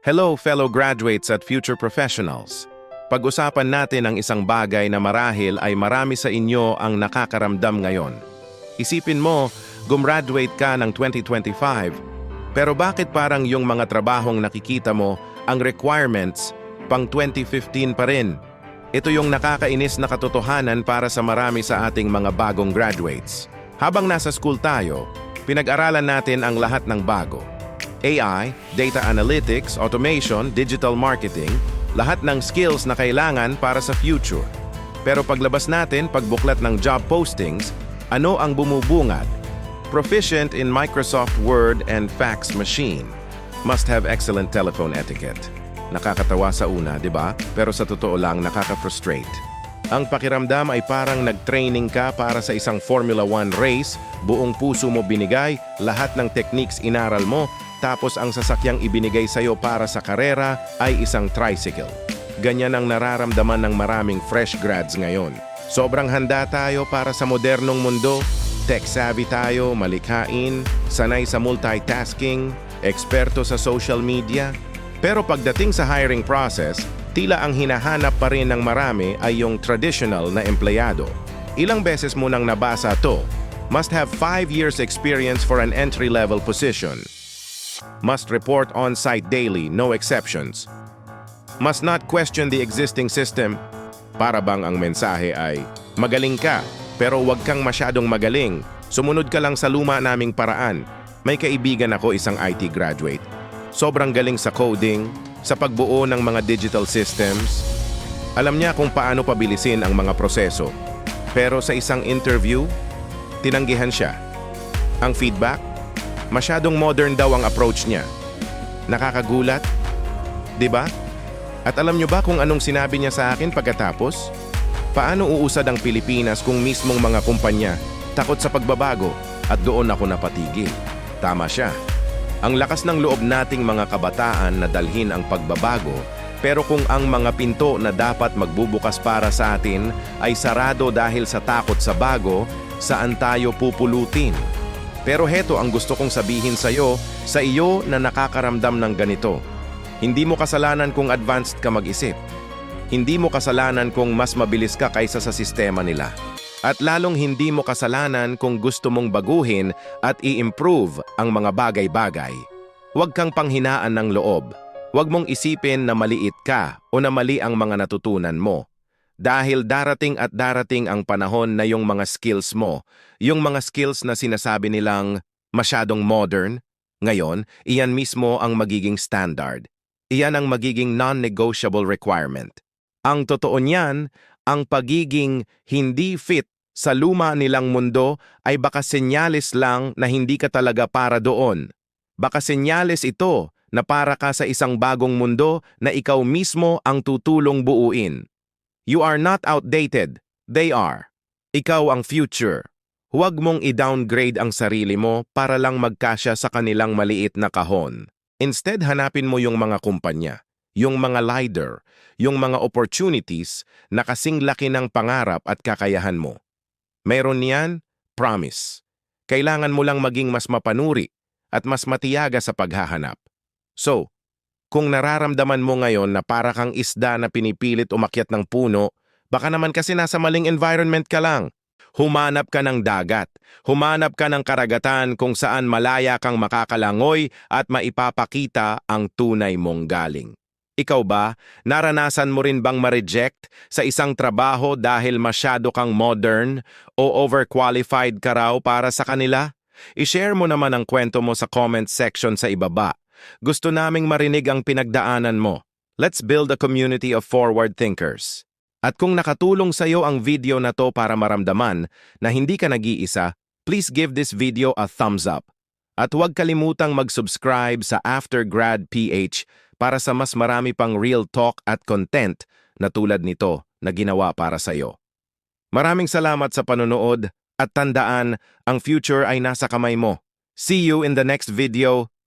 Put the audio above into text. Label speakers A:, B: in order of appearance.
A: Hello fellow graduates at future professionals. Pag-usapan natin ang isang bagay na marahil ay marami sa inyo ang nakakaramdam ngayon. Isipin mo, gumraduate ka ng 2025, pero bakit parang yung mga trabahong nakikita mo, ang requirements, pang 2015 pa rin? Ito yung nakakainis na katotohanan para sa marami sa ating mga bagong graduates. Habang nasa school tayo, pinag-aralan natin ang lahat ng bago. AI, data analytics, automation, digital marketing, lahat ng skills na kailangan para sa future. Pero paglabas natin, pagbuklat ng job postings, ano ang bumubungad? Proficient in Microsoft Word and fax machine. Must have excellent telephone etiquette. Nakakatawa sa una, di ba? Pero sa totoo lang, nakaka-frustrate. Ang pakiramdam ay parang nag-training ka para sa isang Formula 1 race, buong puso mo binigay, lahat ng techniques inaral mo, tapos ang sasakyang ibinigay sa'yo para sa karera ay isang tricycle. Ganyan ang nararamdaman ng maraming fresh grads ngayon. Sobrang handa tayo para sa modernong mundo, tech-savvy tayo, malikhain, sanay sa multitasking, eksperto sa social media. Pero pagdating sa hiring process, tila ang hinahanap pa rin ng marami ay yung traditional na empleyado. Ilang beses mo nang nabasa to, must have 5 years experience for an entry-level position. Must report on-site daily, no exceptions. Must not question the existing system. Para bang ang mensahe ay, magaling ka, pero wag kang masyadong magaling. Sumunod ka lang sa luma naming paraan. May kaibigan ako isang IT graduate. Sobrang galing sa coding, sa pagbuo ng mga digital systems. Alam niya kung paano pabilisin ang mga proseso. Pero sa isang interview, tinanggihan siya. Ang feedback? Masyadong modern daw ang approach niya. Nakakagulat? 'Di ba? At alam niyo ba kung anong sinabi niya sa akin pagkatapos? Paano uusad ang Pilipinas kung mismong mga kumpanya takot sa pagbabago at doon ako napatigil? Tama siya. Ang lakas ng loob nating mga kabataan na dalhin ang pagbabago, pero kung ang mga pinto na dapat magbubukas para sa atin ay sarado dahil sa takot sa bago, saan tayo pupulutin? Pero heto ang gusto kong sabihin sa iyo na nakakaramdam ng ganito. Hindi mo kasalanan kung advanced ka mag-isip. Hindi mo kasalanan kung mas mabilis ka kaysa sa sistema nila. At lalong hindi mo kasalanan kung gusto mong baguhin at i-improve ang mga bagay-bagay. Huwag kang panghinaan ng loob. Huwag mong isipin na maliit ka o na mali ang mga natutunan mo. Dahil darating at darating ang panahon na yung mga skills mo, yung mga skills na sinasabi nilang masyadong modern, ngayon, iyan mismo ang magiging standard. Iyan ang magiging non-negotiable requirement. Ang totoo niyan, ang pagiging hindi fit sa luma nilang mundo ay baka senyales lang na hindi ka talaga para doon. Baka senyales ito na para ka sa isang bagong mundo na ikaw mismo ang tutulong buuin. You are not outdated, they are. Ikaw ang future. Huwag mong i-downgrade ang sarili mo para lang magkasya sa kanilang maliit na kahon. Instead, hanapin mo yung mga kumpanya, yung mga leader, yung mga opportunities na kasing laki ng pangarap at kakayahan mo. Meron niyan, promise. Kailangan mo lang maging mas mapanuri at mas matiyaga sa paghahanap. So, kung nararamdaman mo ngayon na para kang isda na pinipilit umakyat ng puno, baka naman kasi nasa maling environment ka lang. Humanap ka ng dagat. Humanap ka ng karagatan kung saan malaya kang makakalangoy at maipapakita ang tunay mong galing. Ikaw ba, naranasan mo rin bang ma-reject sa isang trabaho dahil masyado kang modern o overqualified ka raw para sa kanila? I-share mo naman ang kwento mo sa comment section sa ibaba. Gusto naming marinig ang pinagdaanan mo. Let's build a community of forward thinkers. At kung nakatulong sa iyo ang video na to para maramdaman na hindi ka nag-iisa, please give this video a thumbs up. At huwag kalimutang mag-subscribe sa After Grad PH para sa mas marami pang real talk at content na tulad nito na ginawa para sa iyo. Maraming salamat sa panonood at tandaan, ang future ay nasa kamay mo. See you in the next video.